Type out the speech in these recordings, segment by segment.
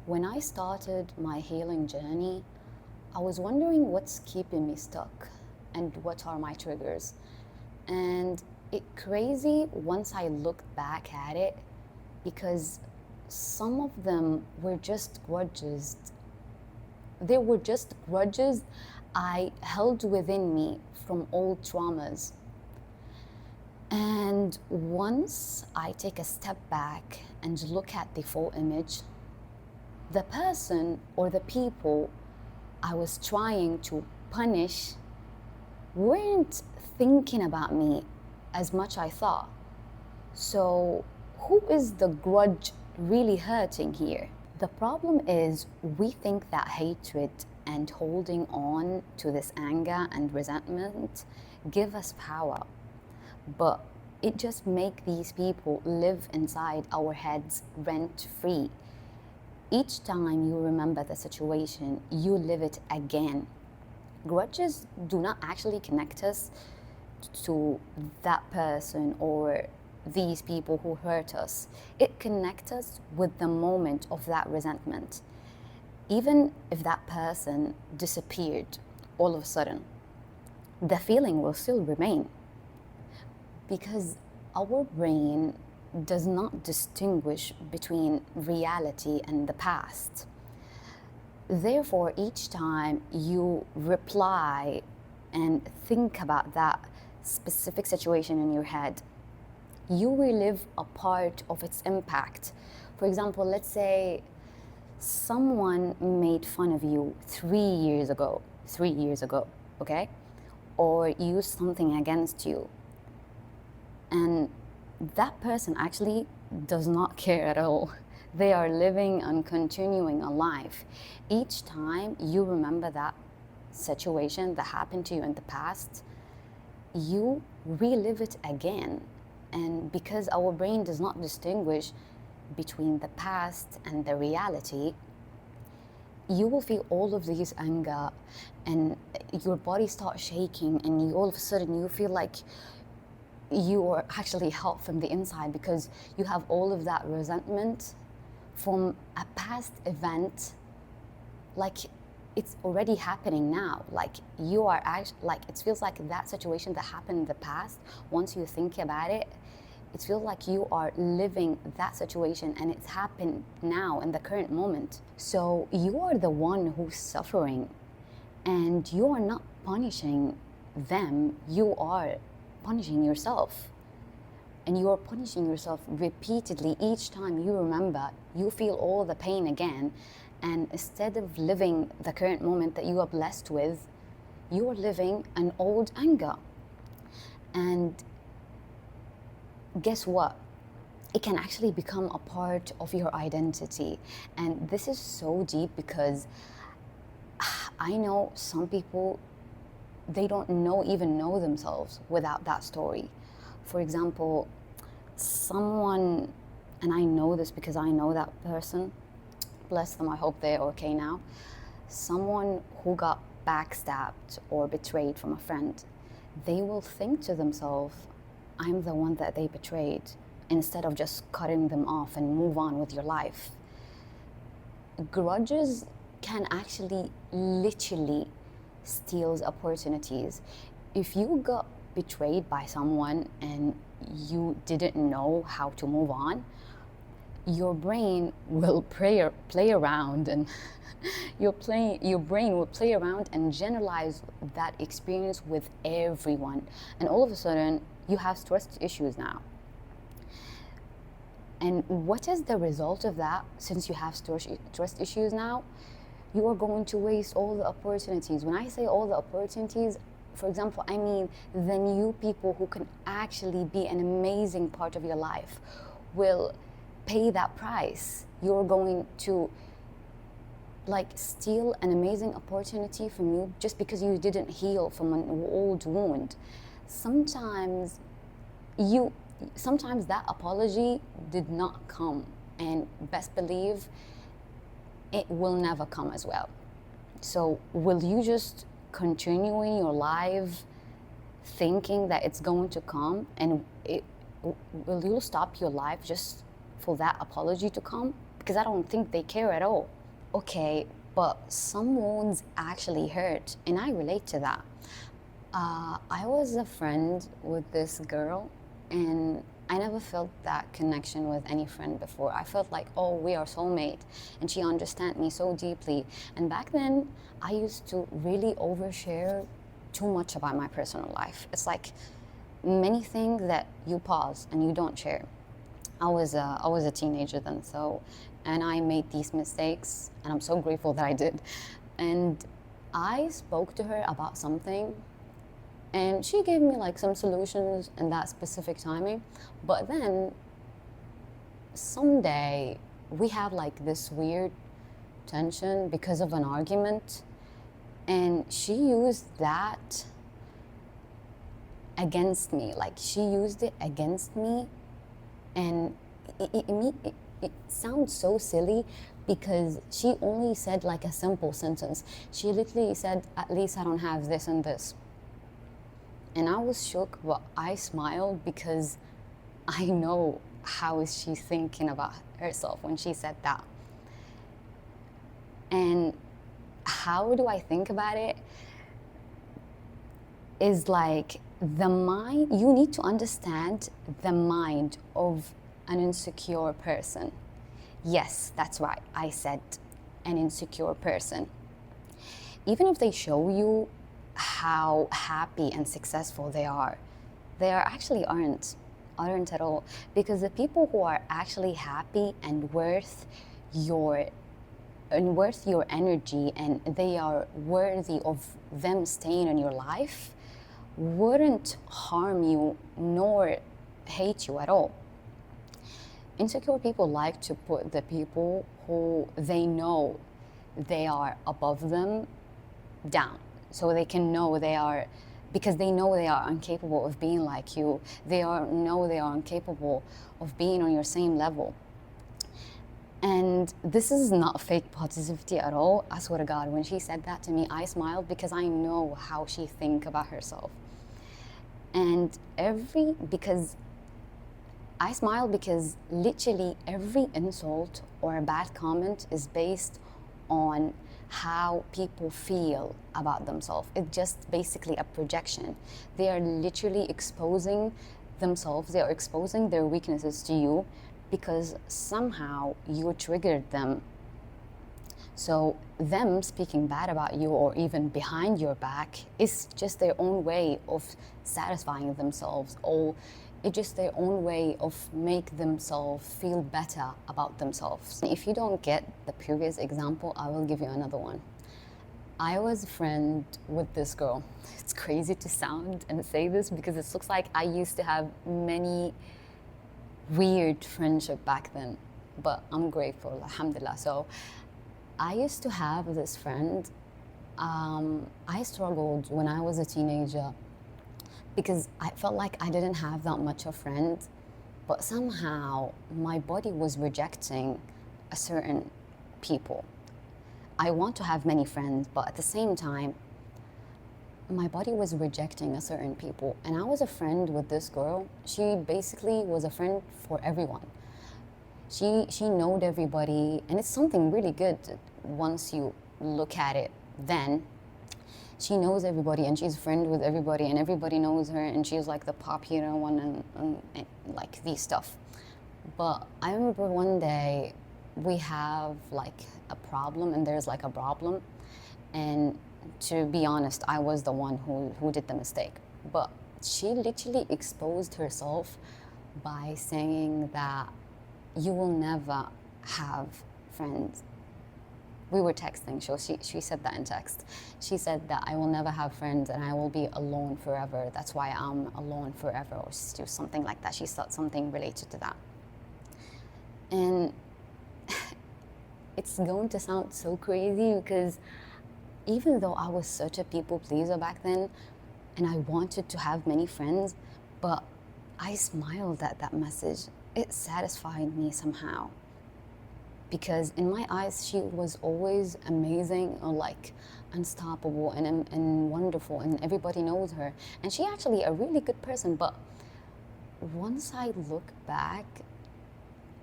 When I started my healing journey, I was wondering what's keeping me stuck and what are my triggers. And it crazy once I looked back at it because some of them were just grudges. They were just grudges I held within me from old traumas. And once I take a step back and look at the full image, the person or the people I was trying to punish weren't thinking about me as much I thought. So who is the grudge really hurting here? The problem is we think that hatred and holding on to this anger and resentment give us power, but it just make these people live inside our heads rent free. Each time you remember the situation, you live it again. Grudges do not actually connect us to that person or these people who hurt us. It connects us with the moment of that resentment. Even if that person disappeared all of a sudden, the feeling will still remain because our brain does not distinguish between reality and the past. Therefore, each time you reply and think about that specific situation in your head, you relive a part of its impact. For example, let's say someone made fun of you 3 years ago, okay? Or used something against you. And that person actually does not care at all. They are living and continuing a life. Each time you remember that situation that happened to you in the past, you relive it again. And because our brain does not distinguish between the past and the reality, you will feel all of these anger and your body starts shaking and you all of a sudden you feel like you are actually hot from the inside because you have all of that resentment from a past event, like it's already happening now. Like you are like it feels like that situation that happened in the past, once you think about it, it feels like you are living that situation and it's happened now in the current moment. So you are the one who's suffering and you are not punishing them, you are punishing yourself. And you are punishing yourself repeatedly. Each time you remember, you feel all the pain again. And instead of living the current moment that you are blessed with, you are living an old anger. And guess what? It can actually become a part of your identity. And this is so deep because I know some people, they don't even know themselves without that story. For example, someone, and I know this because I know that person, bless them, I hope they're okay now. Someone who got backstabbed or betrayed from a friend, they will think to themselves, I'm the one that they betrayed, instead of just cutting them off and move on with your life. Grudges can actually literally steals opportunities. If you got betrayed by someone and you didn't know how to move on, your brain will play around and your brain will play around and generalize that experience with everyone. And all of a sudden, you have trust issues now. And what is the result of that? Since you have trust issues now, you are going to waste all the opportunities. When I say all the opportunities, for example, I mean the new people who can actually be an amazing part of your life will pay that price. You're going to steal an amazing opportunity from you just because you didn't heal from an old wound. Sometimes that apology did not come, and best believe it will never come as well. So will you just continuing your life thinking that it's going to come, and will you stop your life just for that apology to come? Because I don't think they care at all. Okay, but some wounds actually hurt, and I relate to that. I was a friend with this girl, and I never felt that connection with any friend before. I felt like, oh, we are soulmate, and she understands me so deeply. And back then, I used to really overshare too much about my personal life. It's like many things that you pause and you don't share. I was a teenager then, so, and I made these mistakes, and I'm so grateful that I did. And I spoke to her about something, and she gave me like some solutions in that specific timing. But then someday we had like this weird tension because of an argument, and she used that against me. Like she used it against me, and it sounds so silly because she only said like a simple sentence. She literally said, "At least I don't have this and this." And I was shook, but I smiled because I know how is she thinking about herself when she said that. And how do I think about it? Is like the mind, you need to understand the mind of an insecure person. Yes, that's right, I said an insecure person. Even if they show you how happy and successful they are actually aren't at all. Because the people who are actually happy and worth your energy, and they are worthy of them staying in your life, wouldn't harm you nor hate you at all. Insecure people like to put the people who they know they are above them down, so they can know they are, because they know they are incapable of being like you. Know they are incapable of being on your same level. And this is not fake positivity at all. I swear to God, when she said that to me, I smiled because I know how she thinks about herself. And because I smile because literally every insult or a bad comment is based on how people feel about themselves. It's just basically a projection. They are literally exposing themselves, they are exposing their weaknesses to you because somehow you triggered them. So them speaking bad about you or even behind your back is just their own way of satisfying themselves, or it's just their own way of make themselves feel better about themselves. If you don't get the previous example, I will give you another one. I was a friend with this girl. It's crazy to sound and say this because it looks like I used to have many weird friendship back then, but I'm grateful, alhamdulillah. So I used to have this friend. I struggled when I was a teenager because I felt like I didn't have that much of friends, but somehow my body was rejecting a certain people. I want to have many friends, but at the same time, my body was rejecting a certain people. And I was a friend with this girl. She basically was a friend for everyone. She knowed everybody, and it's something really good once you look at it. Then she knows everybody, and she's a friend with everybody, and everybody knows her, and she's like the popular one, and like these stuff. But I remember one day we have like a problem, and there's like a problem, and to be honest, I was the one who did the mistake. But she literally exposed herself by saying that you will never have friends. We were texting, so she said that in text. She said that I will never have friends and I will be alone forever. That's why I'm alone forever, or something like that. She said something related to that. And it's going to sound so crazy because even though I was such a people pleaser back then and I wanted to have many friends, but I smiled at that message. It satisfied me somehow. Because in my eyes, she was always amazing, or like unstoppable and wonderful, and everybody knows her. And she actually a really good person. But once I look back,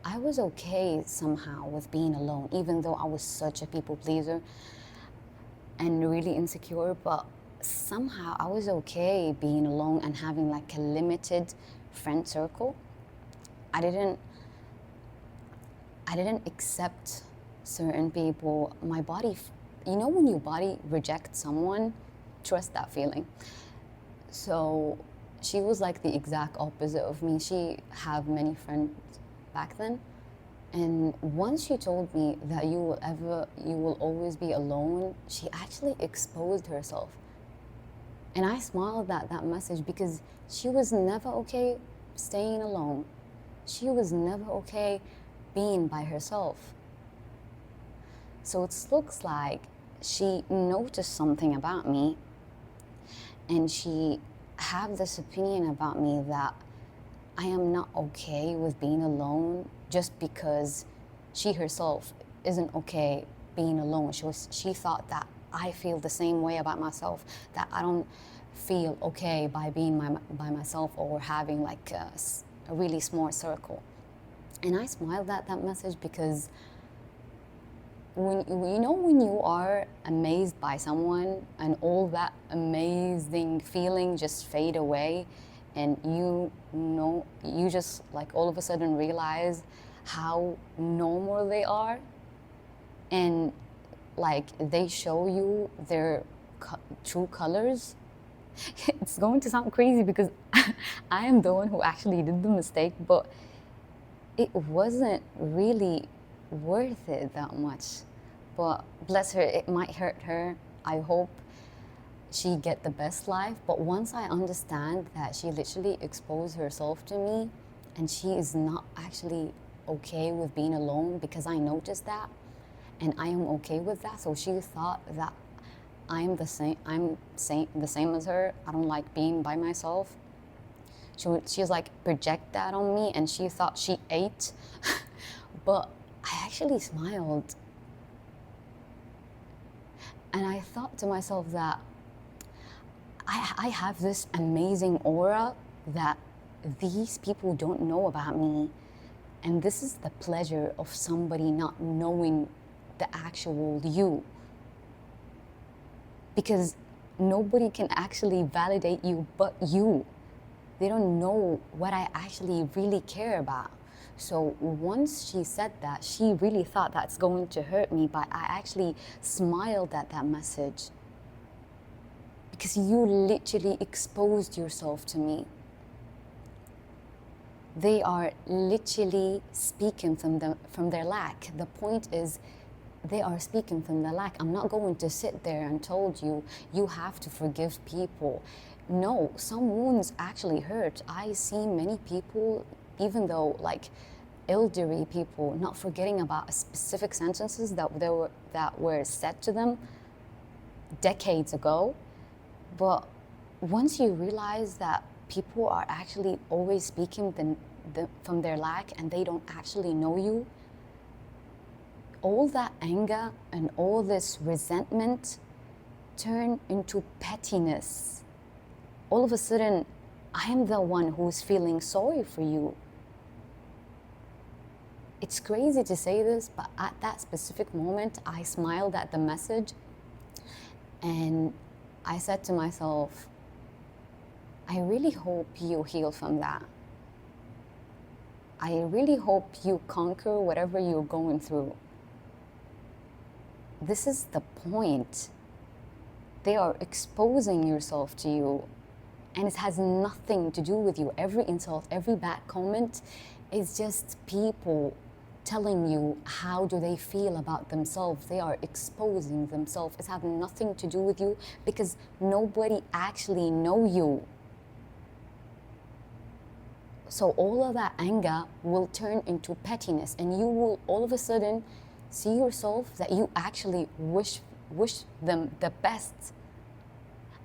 I was okay somehow with being alone, even though I was such a people pleaser and really insecure, but somehow I was okay being alone and having like a limited friend circle. I didn't accept certain people. My body, you know, when your body rejects someone, trust that feeling. So she was like the exact opposite of me. She had many friends back then. And once she told me that you will always be alone, she actually exposed herself. And I smiled at that message because she was never okay staying alone. She was never okay being by herself. So it looks like she noticed something about me, and she had this opinion about me that I am not okay with being alone just because she herself isn't okay being alone. She thought that I feel the same way about myself, that I don't feel okay by being by myself or having like a really small circle. And I smiled at that message because when you are amazed by someone and all that amazing feeling just fade away, and you just like all of a sudden realize how normal they are, and like they show you their true colors. It's going to sound crazy because I am the one who actually did the mistake, but it wasn't really worth it that much. But bless her, it might hurt her. I hope she get the best life. But once I understand that she literally exposed herself to me and she is not actually okay with being alone, because I noticed that and I am okay with that. So she thought that I'm the same as her. I don't like being by myself. She was like project that on me, and she thought she ate. But I actually smiled. And I thought to myself that I have this amazing aura that these people don't know about me. And this is the pleasure of somebody not knowing the actual you. Because nobody can actually validate you but you. They don't know what I actually really care about. So once she said that, she really thought that's going to hurt me, but I actually smiled at that message. Because you literally exposed yourself to me. They are literally speaking from their lack. The point is, they are speaking from their lack. I'm not going to sit there and told you, you have to forgive people. No, some wounds actually hurt. I see many people, even though like elderly people, not forgetting about specific sentences that were said to them decades ago. But once you realize that people are actually always speaking from their lack and they don't actually know you, all that anger and all this resentment turn into pettiness. All of a sudden, I am the one who's feeling sorry for you. It's crazy to say this, but at that specific moment, I smiled at the message and I said to myself, I really hope you heal from that. I really hope you conquer whatever you're going through. This is the point. They are exposing yourself to you, and it has nothing to do with you. Every insult, every bad comment is just people telling you how do they feel about themselves. They are exposing themselves. It has nothing to do with you because nobody actually know you. So all of that anger will turn into pettiness, and you will all of a sudden see yourself that you actually wish them the best.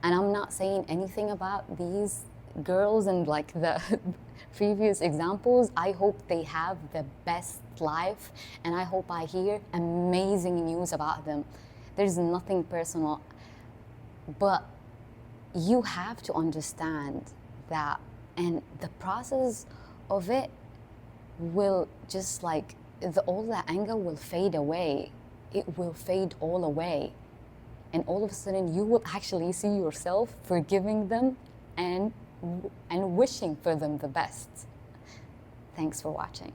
And I'm not saying anything about these girls and like the previous examples. I hope they have the best life, and I hope I hear amazing news about them. There's nothing personal, but you have to understand that, and the process of it will just like, all that anger will fade away. It will fade all away. And all of a sudden, you will actually see yourself forgiving them and wishing for them the best. Thanks for watching.